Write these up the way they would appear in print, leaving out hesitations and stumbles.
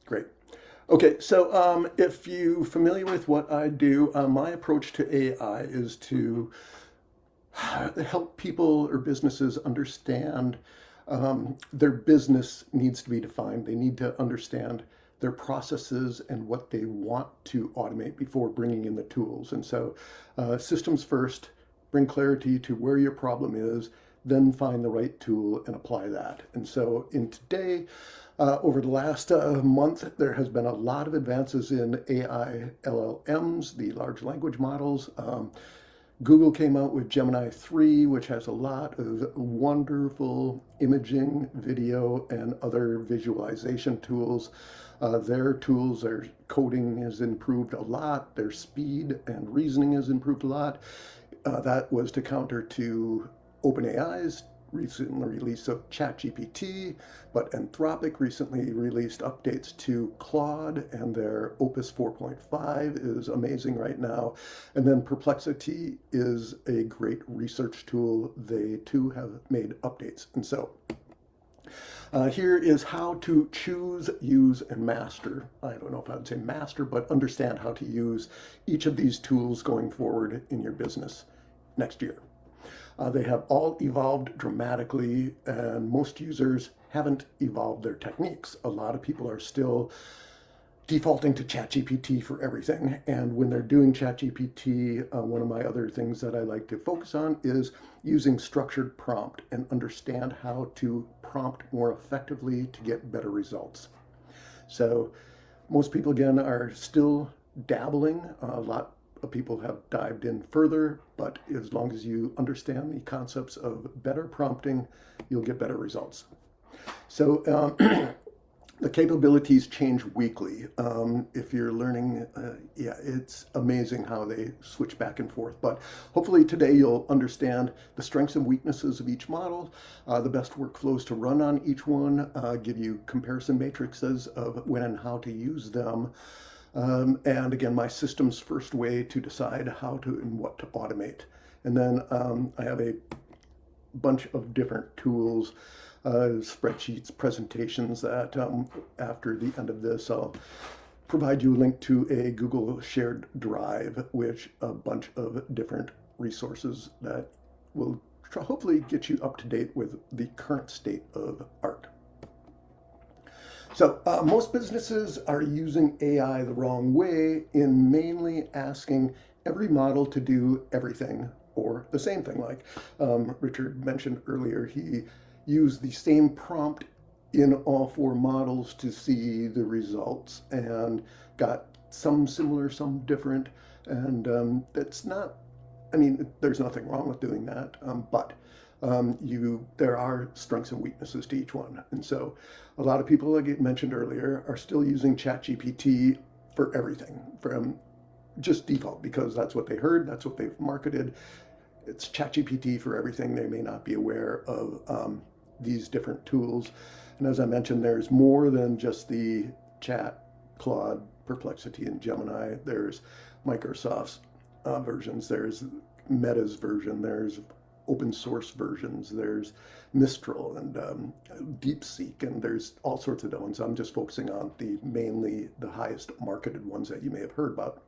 Great. Okay, so if you're familiar with what I do, my approach to AI is to help people or businesses understand their business needs to be defined. They need to understand their processes and what they want to automate before bringing in the tools. And so, systems first, bring clarity to where your problem is, then find the right tool and apply that. And so, in today, over the last month, there has been a lot of advances in AI LLMs, the large language models. Google came out with Gemini 3, which has a lot of wonderful imaging, video, and other visualization tools. Their coding has improved a lot. Their speed and reasoning has improved a lot. That was to counter to OpenAI's recent release of ChatGPT, but Anthropic recently released updates to Claude, and their Opus 4.5 is amazing right now. And then Perplexity is a great research tool. They too have made updates. And so here is how to choose, use, and master. I don't know if I would say master, but understand how to use each of these tools going forward in your business next year. They have all evolved dramatically, and most users haven't evolved their techniques. A lot of people are still defaulting to ChatGPT for everything. And when they're doing ChatGPT, one of my other things that I like to focus on is using structured prompt and understand how to prompt more effectively to get better results. So most people, again, are still dabbling. A lot of people have dived in further, but as long as you understand the concepts of better prompting, you'll get better results. So the capabilities change weekly. If you're learning, yeah, it's amazing how they switch back and forth. But hopefully today you'll understand the strengths and weaknesses of each model, the best workflows to run on each one, give you comparison matrices of when and how to use them. And again, my system's first way to decide how to and what to automate. And then I have a bunch of different tools, spreadsheets, presentations that after the end of this, I'll provide you a link to a Google shared drive, which a bunch of different resources that will hopefully get you up to date with the current state of art. So most businesses are using AI the wrong way in mainly asking every model to do everything or the same thing. Like Richard mentioned earlier, he used the same prompt in all four models to see the results and got some similar, some different. And that's not, I mean, there's nothing wrong with doing that, but there are strengths and weaknesses to each one. And so a lot of people, like I mentioned earlier, are still using ChatGPT for everything from just default because that's what they heard, that's what they've marketed. It's ChatGPT for everything. They may not be aware of these different tools. And as I mentioned, there's more than just the Chat, Claude, Perplexity, and Gemini. There's Microsoft's versions. There's Meta's version. There's open source versions. There's Mistral and DeepSeek, and there's all sorts of ones. I'm just focusing on mainly the highest marketed ones that you may have heard about.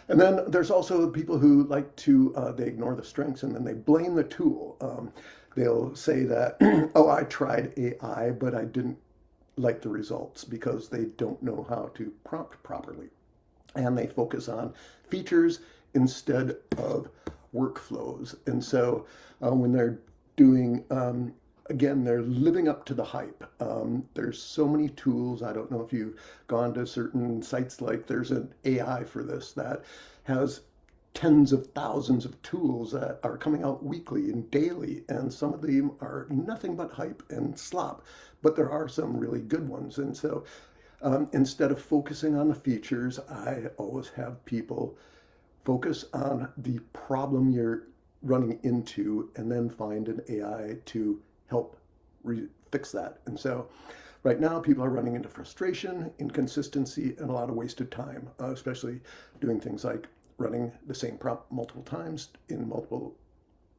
And then there's also people who like to, they ignore the strengths and then they blame the tool. They'll say that, oh, I tried AI, but I didn't like the results because they don't know how to prompt properly. And they focus on features instead of workflows. And so when they're doing, again, they're living up to the hype. There's so many tools. I don't know if you've gone to certain sites, like there's an AI for this that has tens of thousands of tools that are coming out weekly and daily, and some of them are nothing but hype and slop, but there are some really good ones. And so instead of focusing on the features, I always have people focus on the problem you're running into and then find an AI to help fix that. And so right now people are running into frustration, inconsistency, and a lot of wasted time, especially doing things like running the same prompt multiple times in multiple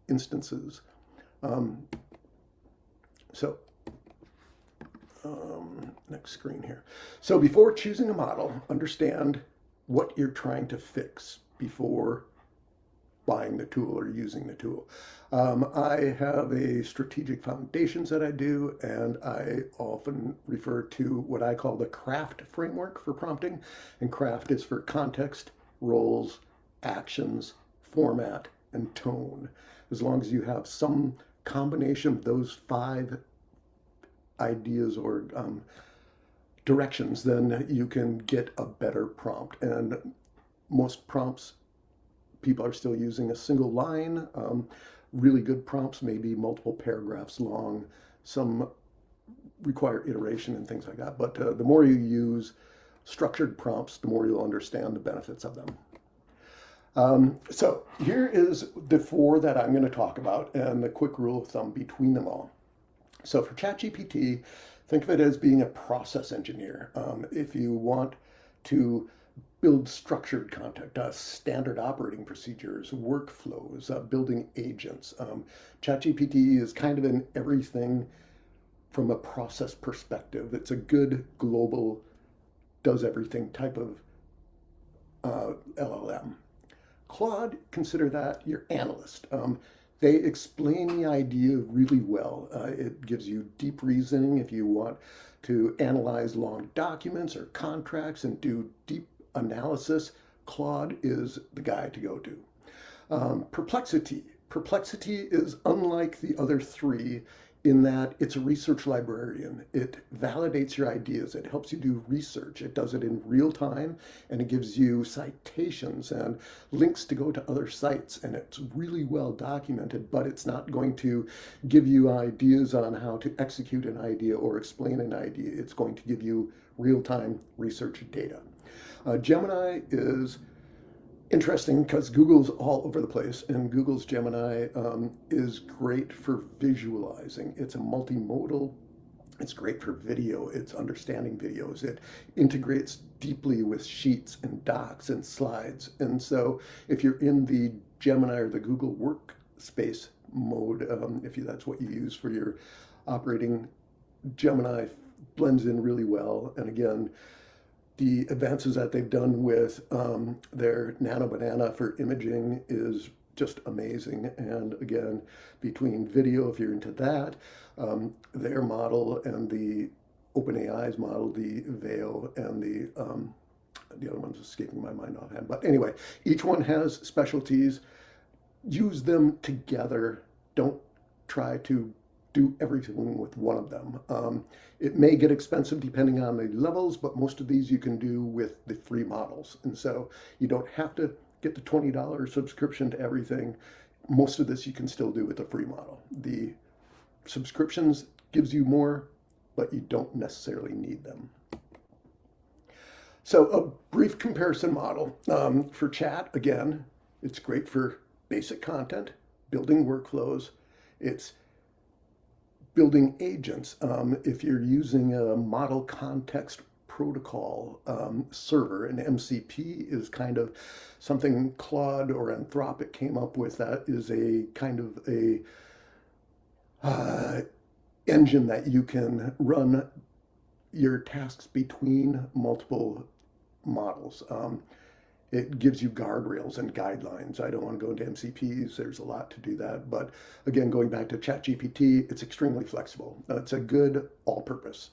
instances. So Next screen here. So before choosing a model, understand what you're trying to fix before buying the tool or using the tool. I have a strategic foundations that I do, and I often refer to what I call the CRAFT framework for prompting. And CRAFT is for context, roles, actions, format, and tone. As long as you have some combination of those 5 ideas or directions, then you can get a better prompt. And most prompts, people are still using a single line. Really good prompts may be multiple paragraphs long. Some require iteration and things like that. But the more you use structured prompts, the more you'll understand the benefits of them. So here is the 4 that I'm going to talk about and the quick rule of thumb between them all. So for ChatGPT, think of it as being a process engineer. If you want to build structured content, standard operating procedures, workflows, building agents. ChatGPT is kind of an everything from a process perspective. It's a good global, does everything type of LLM. Claude, consider that your analyst. They explain the idea really well. It gives you deep reasoning if you want to analyze long documents or contracts and do deep analysis. Claude is the guy to go to. Perplexity. Perplexity is unlike the other 3 in that it's a research librarian. It validates your ideas. It helps you do research. It does it in real time, and it gives you citations and links to go to other sites, and it's really well documented, but it's not going to give you ideas on how to execute an idea or explain an idea. It's going to give you real-time research data. Gemini is interesting because Google's all over the place, and Google's Gemini is great for visualizing. It's a multimodal. It's great for video. It's understanding videos. It integrates deeply with sheets and docs and slides. And so if you're in the Gemini or the Google workspace mode, if that's what you use for your operating, Gemini blends in really well. And again, the advances that they've done with their Nano Banana for imaging is just amazing. And again, between video, if you're into that, their model and the OpenAI's model, the Veo, and the other one's escaping my mind offhand. But anyway, each one has specialties. Use them together. Don't try to do everything with one of them. It may get expensive depending on the levels, but most of these you can do with the free models. And so you don't have to get the $20 subscription to everything. Most of this you can still do with the free model. The subscriptions gives you more, but you don't necessarily need them. So a brief comparison model. For chat, again, it's great for basic content, building workflows. It's building agents. If you're using a model context protocol server, an MCP is kind of something Claude or Anthropic came up with. That is a kind of a engine that you can run your tasks between multiple models. It gives you guardrails and guidelines. I don't want to go into MCPs. There's a lot to do that. But again, going back to ChatGPT, it's extremely flexible. It's a good all-purpose.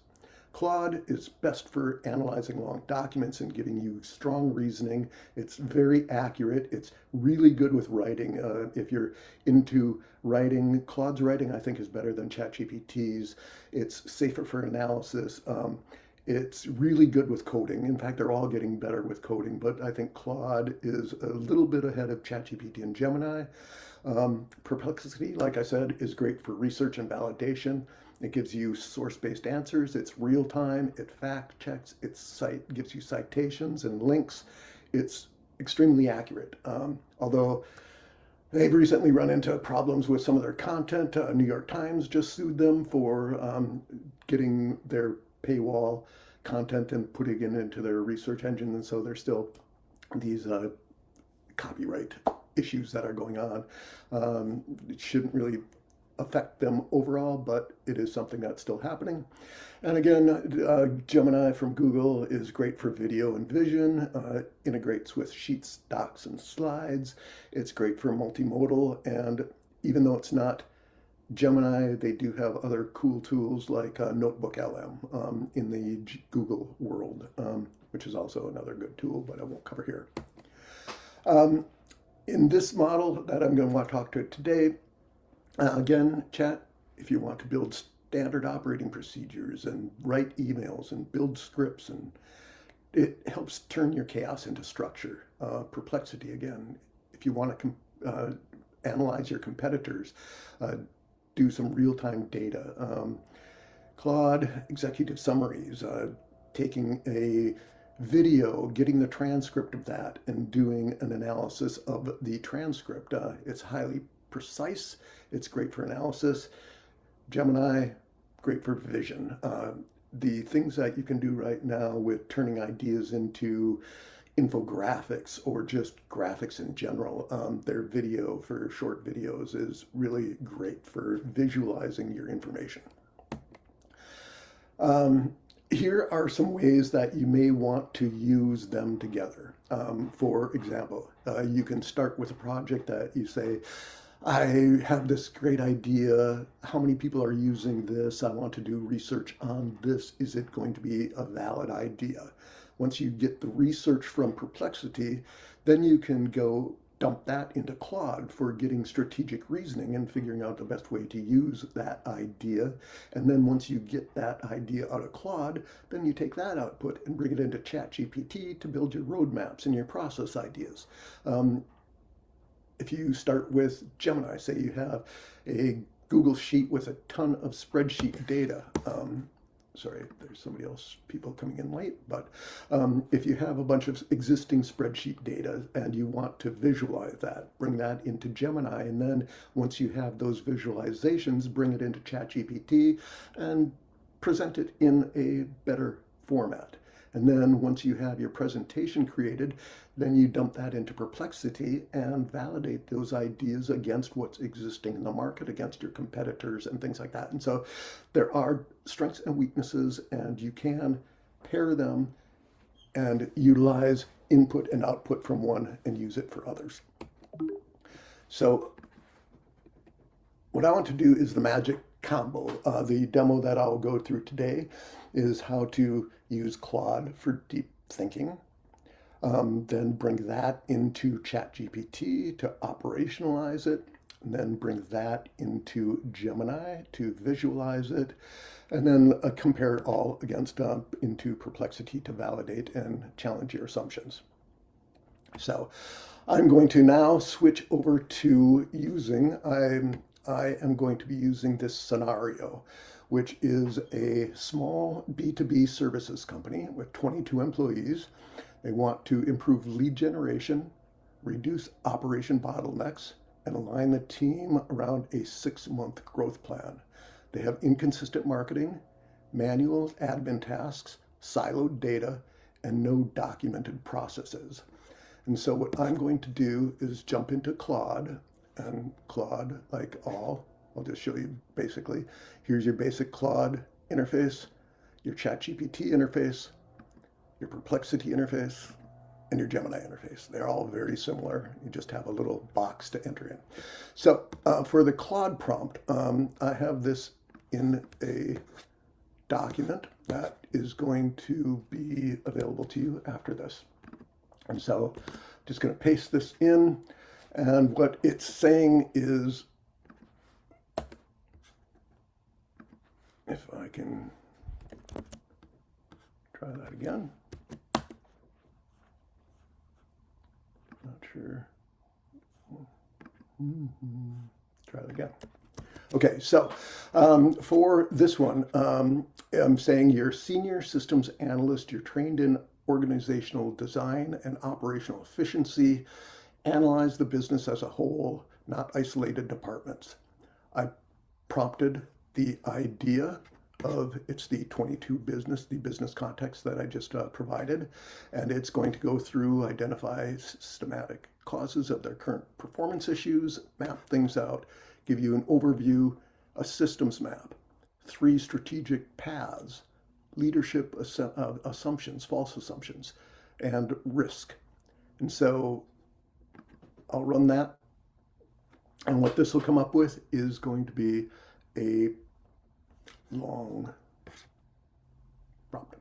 Claude is best for analyzing long documents and giving you strong reasoning. It's very accurate. It's really good with writing. If you're into writing, Claude's writing, I think, is better than ChatGPT's. It's safer for analysis. It's really good with coding. In fact, they're all getting better with coding, but I think Claude is a little bit ahead of ChatGPT and Gemini. Perplexity, like I said, is great for research and validation. It gives you source-based answers. It's real-time. It fact-checks. It gives you citations and links. It's extremely accurate. Although they've recently run into problems with some of their content. New York Times just sued them for getting their paywall content and putting it into their research engine, and so there's still these copyright issues that are going on. It shouldn't really affect them overall, but it is something that's still happening. And again, Gemini from Google is great for video and vision, integrates with sheets, docs, and slides. It's great for multimodal, and even though it's not Gemini, they do have other cool tools like Notebook LM in the Google world, which is also another good tool, but I won't cover here. In this model that I'm going to want to talk to today, again, chat, if you want to build standard operating procedures and write emails and build scripts, and it helps turn your chaos into structure. Perplexity, again, if you want to analyze your competitors, do some real-time data. Claude, executive summaries, taking a video, getting the transcript of that, and doing an analysis of the transcript. It's highly precise. It's great for analysis. Gemini, great for vision. The things that you can do right now with turning ideas into infographics or just graphics in general, their video for short videos is really great for visualizing your information. Here are some ways that you may want to use them together. For example, you can start with a project that you say, I have this great idea. How many people are using this? I want to do research on this. Is it going to be a valid idea? Once you get the research from Perplexity, then you can go dump that into Claude for getting strategic reasoning and figuring out the best way to use that idea. And then once you get that idea out of Claude, then you take that output and bring it into ChatGPT to build your roadmaps and your process ideas. If you start with Gemini, say you have a Google Sheet with a ton of spreadsheet data. Sorry, there's somebody else, people coming in late, but if you have a bunch of existing spreadsheet data and you want to visualize that, bring that into Gemini, and then once you have those visualizations, bring it into ChatGPT and present it in a better format. And then once you have your presentation created, then you dump that into Perplexity and validate those ideas against what's existing in the market, against your competitors and things like that. And so there are strengths and weaknesses, and you can pair them and utilize input and output from one and use it for others. So what I want to do is the magic combo. The demo that I'll go through today is how to use Claude for deep thinking, then bring that into ChatGPT to operationalize it, and then bring that into Gemini to visualize it, and then compare it all against into Perplexity to validate and challenge your assumptions. So I'm going to now switch over to using, I am going to be using this scenario, which is a small B2B services company with 22 employees. They want to improve lead generation, reduce operation bottlenecks, and align the team around a 6-month growth plan. They have inconsistent marketing, manual admin tasks, siloed data, and no documented processes. And so what I'm going to do is jump into Claude, and Claude, like all, I'll just show you basically. Here's your basic Claude interface, your ChatGPT interface, your Perplexity interface, and your Gemini interface. They're all very similar. You just have a little box to enter in. So for the Claude prompt, I have this in a document that is going to be available to you after this. And so I'm just going to paste this in. And what it's saying is, if I can try that again. Not sure. Try that again. Okay, so for this one, I'm saying you're senior systems analyst, you're trained in organizational design and operational efficiency, analyze the business as a whole, not isolated departments. I prompted the idea of, it's the 22 business, the business context that I just provided, and it's going to go through, identify systematic causes of their current performance issues, map things out, give you an overview, a systems map, 3 strategic paths, leadership assumptions, false assumptions, and risk. And so I'll run that. And what this will come up with is going to be a long prompt.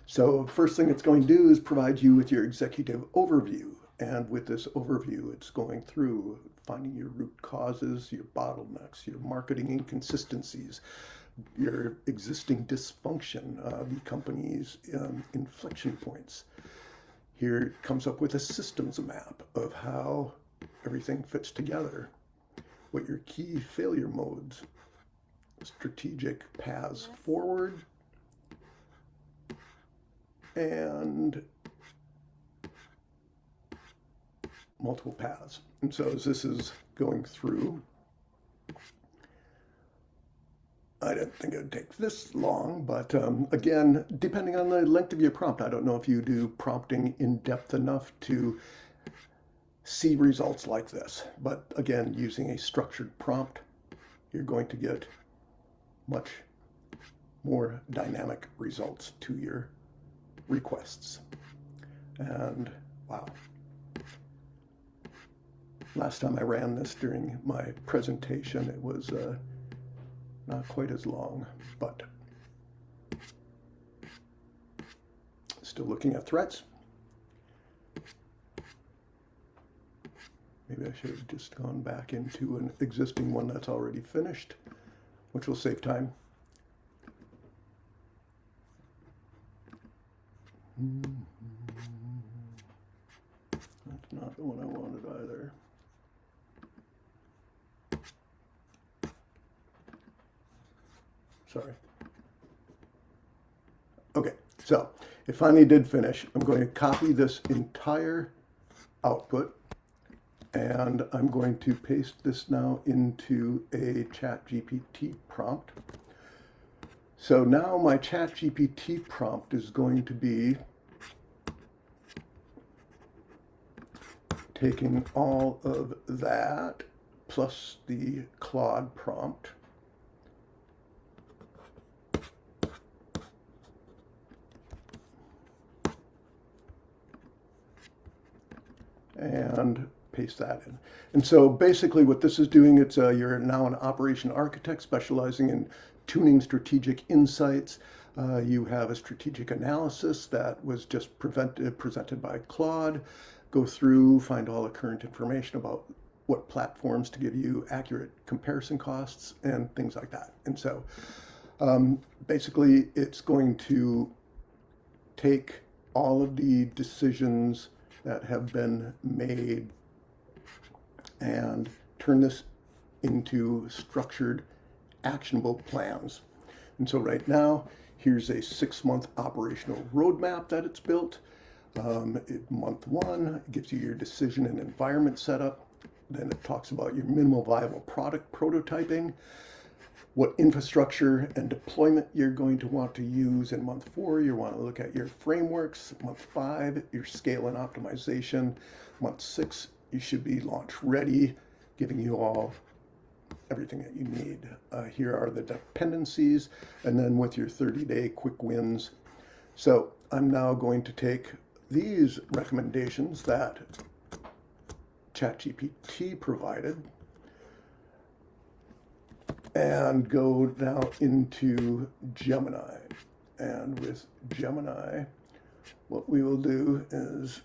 So first thing it's going to do is provide you with your executive overview. And with this overview, it's going through finding your root causes, your bottlenecks, your marketing inconsistencies, your existing dysfunction, the company's inflection points. Here it comes up with a systems map of how everything fits together, what your key failure modes, strategic paths forward, and multiple paths. And so as this is going through, I didn't think it would take this long, but again, depending on the length of your prompt, I don't know if you do prompting in depth enough to see results like this. But again, using a structured prompt, you're going to get much more dynamic results to your requests. And wow. Last time I ran this during my presentation, it was not quite as long, but still looking at threats. Maybe I should have just gone back into an existing one that's already finished, which will save time. That's not the one I wanted either. Sorry. Okay, so it finally did finish. I'm going to copy this entire output, and I'm going to paste this now into a ChatGPT prompt. So now my ChatGPT prompt is going to be taking all of that plus the Claude prompt, and paste that in. And so basically what this is doing, it's you're now an operation architect specializing in tuning strategic insights. You have a strategic analysis that was just presented by Claude. Go through, find all the current information about what platforms to give you accurate comparison costs and things like that. And so basically it's going to take all of the decisions that have been made and turn this into structured, actionable plans. And so right now, here's a 6-month operational roadmap that it's built. Month 1 gives you your decision and environment setup. Then it talks about your minimal viable product prototyping, what infrastructure and deployment you're going to want to use. In month 4, you want to look at your frameworks. Month 5, your scale and optimization. Month 6, you should be launch ready, giving you all everything that you need. Here are the dependencies, and then with your 30-day quick wins. So I'm now going to take these recommendations that ChatGPT provided and go now into Gemini. And with Gemini, what we will do is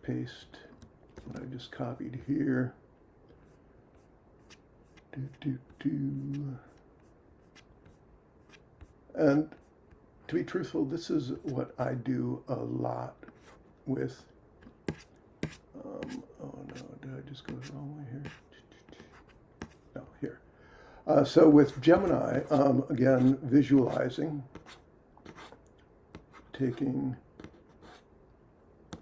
paste what I just copied here. And to be truthful, this is what I do a lot with. Oh no, did I just go the wrong way here? No, here. So with Gemini, again, visualizing, taking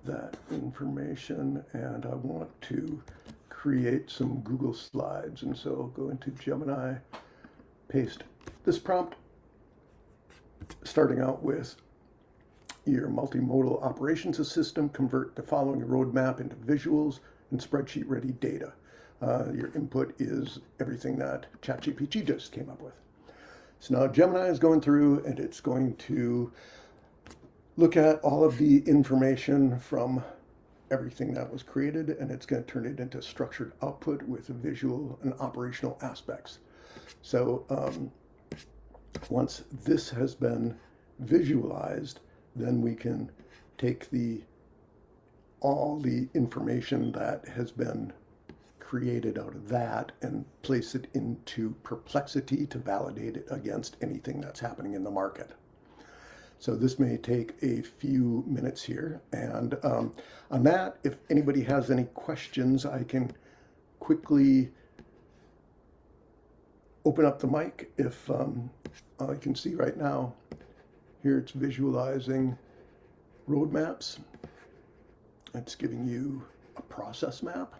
that information, and I want to create some Google Slides. And so I'll go into Gemini, paste this prompt, starting out with your multimodal operations system, convert the following roadmap into visuals and spreadsheet ready data. Your input is everything that ChatGPT just came up with. So now Gemini is going through and it's going to look at all of the information from everything that was created, and it's going to turn it into structured output with visual and operational aspects. So once this has been visualized, then we can take all the information that has been created out of that and place it into Perplexity to validate it against anything that's happening in the market. So this may take a few minutes here. And on that, if anybody has any questions, I can quickly open up the mic. If I can see right now, here it's visualizing roadmaps. It's giving you a process map.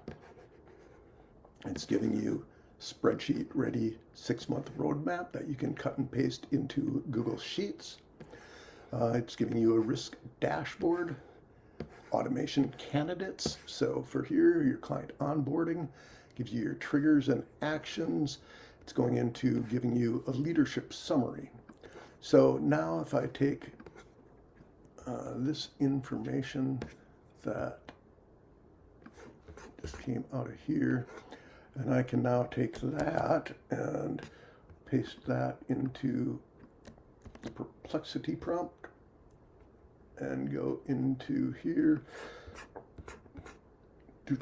It's giving you spreadsheet ready 6-month roadmap that you can cut and paste into Google Sheets. It's giving you a risk dashboard, automation candidates. So for here, your client onboarding gives you your triggers and actions. It's going into giving you a leadership summary. So now if I take this information that just came out of here, and I can now take that and paste that into the Perplexity prompt and go into here. Go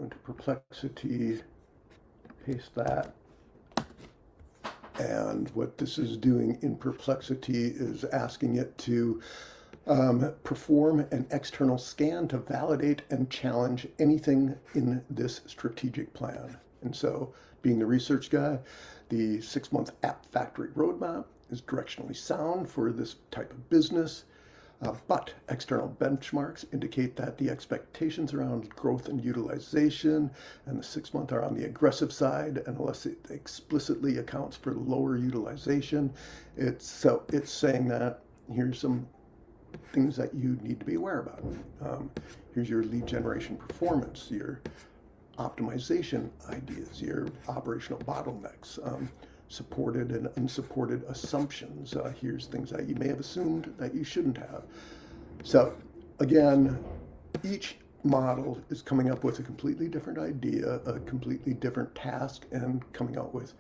into Perplexity, paste that. And what this is doing in Perplexity is asking it to perform an external scan to validate and challenge anything in this strategic plan. And so, being the research guy, the 6-month app factory roadmap is directionally sound for this type of business, but external benchmarks indicate that the expectations around growth and utilization and the 6-month are on the aggressive side, and unless it explicitly accounts for lower utilization, it's saying that here's some things that you need to be aware about. Here's your lead generation performance, your optimization ideas, your operational bottlenecks, supported and unsupported assumptions. Here's things that you may have assumed that you shouldn't have. So again, each model is coming up with a completely different idea, a completely different task, and coming out with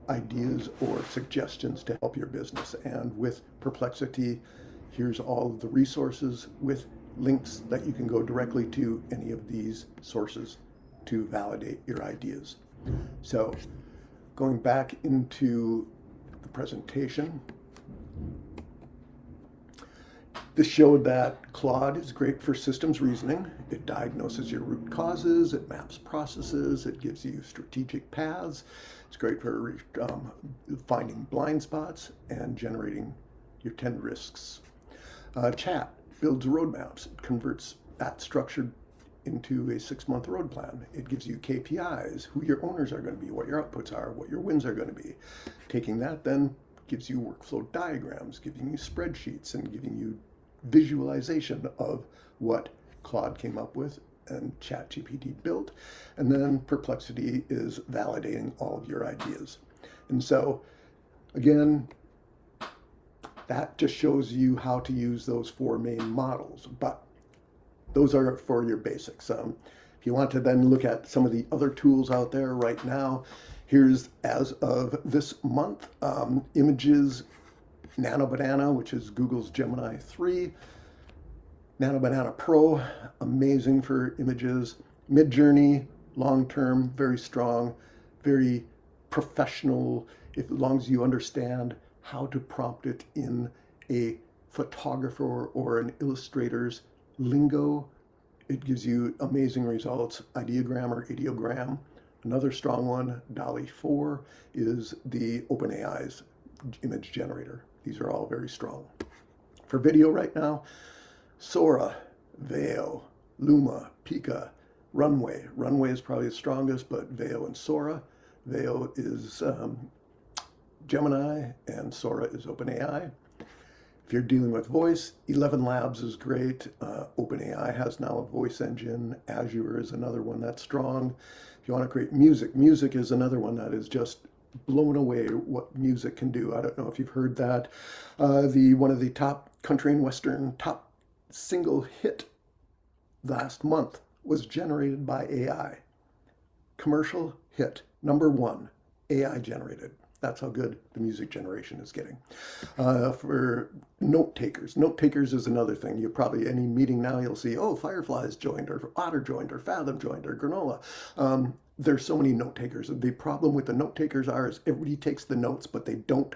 ideas or suggestions to help your business. And with Perplexity, here's all of the resources with links that you can go directly to any of these sources to validate your ideas. So going back into the presentation, this showed that Claude is great for systems reasoning. It diagnoses your root causes, it maps processes, it gives you strategic paths. It's great for finding blind spots and generating your 10 risks. Chat builds roadmaps. It converts that structured into a 6-month road plan. It gives you KPIs, who your owners are going to be, what your outputs are, what your wins are going to be. Taking that then gives you workflow diagrams, giving you spreadsheets, and giving you visualization of what Claude came up with and ChatGPT built. And then Perplexity is validating all of your ideas. And so, again, that just shows you how to use those 4 main models. But those are for your basics. If you want to then look at some of the other tools out there right now, here's, as of this month, Images, Nano Banana, which is Google's Gemini 3, Nano Banana Pro, amazing for images, Midjourney, long-term, very strong, very professional, as long as you understand how to prompt it in a photographer or an illustrator's lingo. It gives you amazing results. Ideogram or ideogram. Another strong one, DALL-E 4, is the OpenAI's image generator. These are all very strong. For video right now, Sora, Veo, Luma, Pika, Runway. Runway is probably the strongest, but Veo and Sora. Veo is Gemini and Sora is OpenAI. If you're dealing with voice, 11 Labs is great. OpenAI has now a voice engine. Azure is another one that's strong. If you want to create music, music is another one that is just blown away what music can do. I don't know if you've heard that. One of the top country and western top single hit last month was generated by AI. Commercial hit, #1, AI generated. That's how good the music generation is getting. For note takers is another thing. You probably, any meeting now, you'll see, oh, Firefly's joined, or Otter joined, or Fathom joined, or Granola. There's so many note takers. The problem with the note takers is everybody takes the notes, but they don't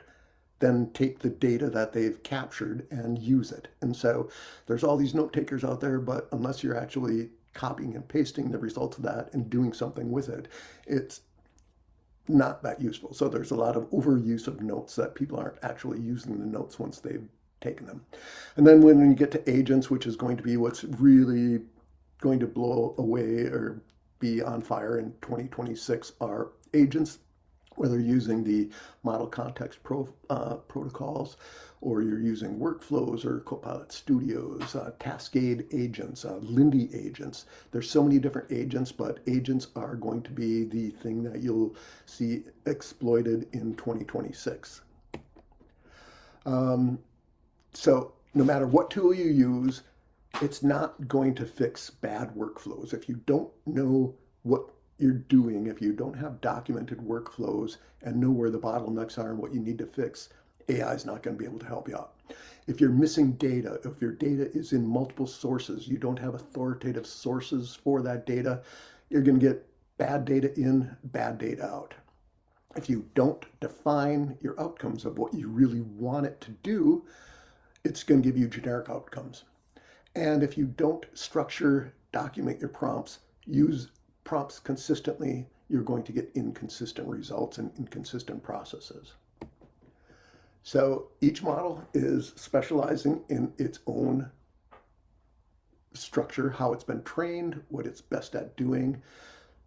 then take the data that they've captured and use it. And so there's all these note takers out there, but unless you're actually copying and pasting the results of that and doing something with it, it's not that useful. So there's a lot of overuse of notes that people aren't actually using the notes once they've taken them. And then when you get to agents, which is going to be what's really going to blow away or be on fire in 2026, are agents, whether you're using the model context protocols, or you're using workflows or Copilot Studios, Cascade agents, Lindy agents. There's so many different agents, but agents are going to be the thing that you'll see exploited in 2026. So no matter what tool you use, it's not going to fix bad workflows. If you don't know what you're doing, if you don't have documented workflows and know where the bottlenecks are and what you need to fix, AI is not going to be able to help you out. If you're missing data, if your data is in multiple sources, you don't have authoritative sources for that data, you're going to get bad data in, bad data out. If you don't define your outcomes of what you really want it to do, it's going to give you generic outcomes. And if you don't structure, document your prompts, use prompts consistently, you're going to get inconsistent results and inconsistent processes. So each model is specializing in its own structure, how it's been trained, what it's best at doing.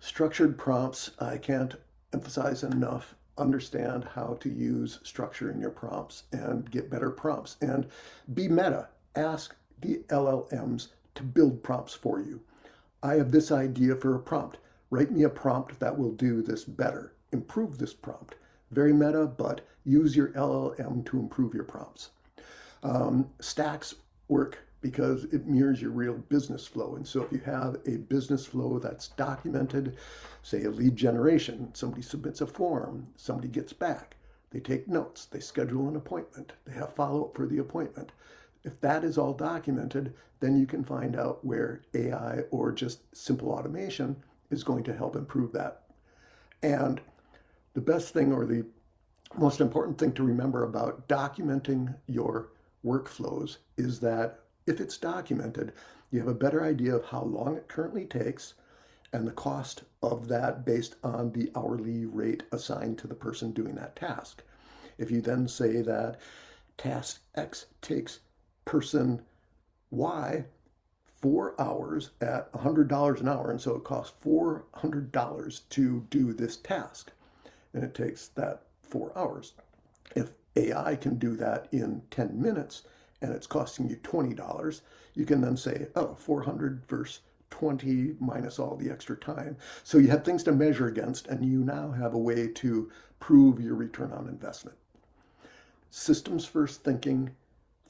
Structured prompts, I can't emphasize enough, understand how to use structure in your prompts and get better prompts. And be meta. Ask the LLMs to build prompts for you. I have this idea for a prompt. Write me a prompt that will do this better. Improve this prompt. Very meta, but use your LLM to improve your prompts. Stacks work because it mirrors your real business flow. And so if you have a business flow that's documented, say a lead generation, somebody submits a form, somebody gets back, they take notes, they schedule an appointment, they have follow-up for the appointment. If that is all documented, then you can find out where AI or just simple automation is going to help improve that. And the best thing, or the most important thing to remember about documenting your workflows, is that if it's documented, you have a better idea of how long it currently takes and the cost of that based on the hourly rate assigned to the person doing that task. If you then say that task X takes person Y 4 hours at $100 an hour, and so it costs $400 to do this task, and it takes that 4 hours. If AI can do that in 10 minutes and it's costing you $20, you can then say, oh, 400 versus 20 minus all the extra time. So you have things to measure against, and you now have a way to prove your return on investment. Systems first thinking.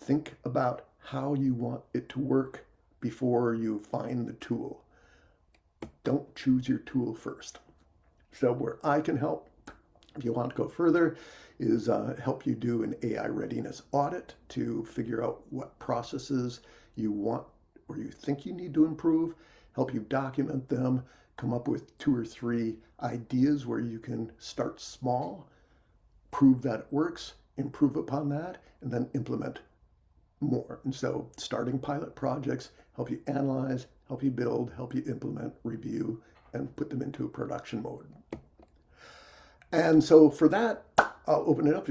Think about how you want it to work before you find the tool. Don't choose your tool first. So where I can help, if you want to go further, is help you do an AI readiness audit to figure out what processes you want or you think you need to improve, help you document them, come up with 2 or 3 ideas where you can start small, prove that it works, improve upon that, and then implement more. And so starting pilot projects help you analyze, help you build, help you implement, review, and put them into a production mode. And so for that, I'll open it up.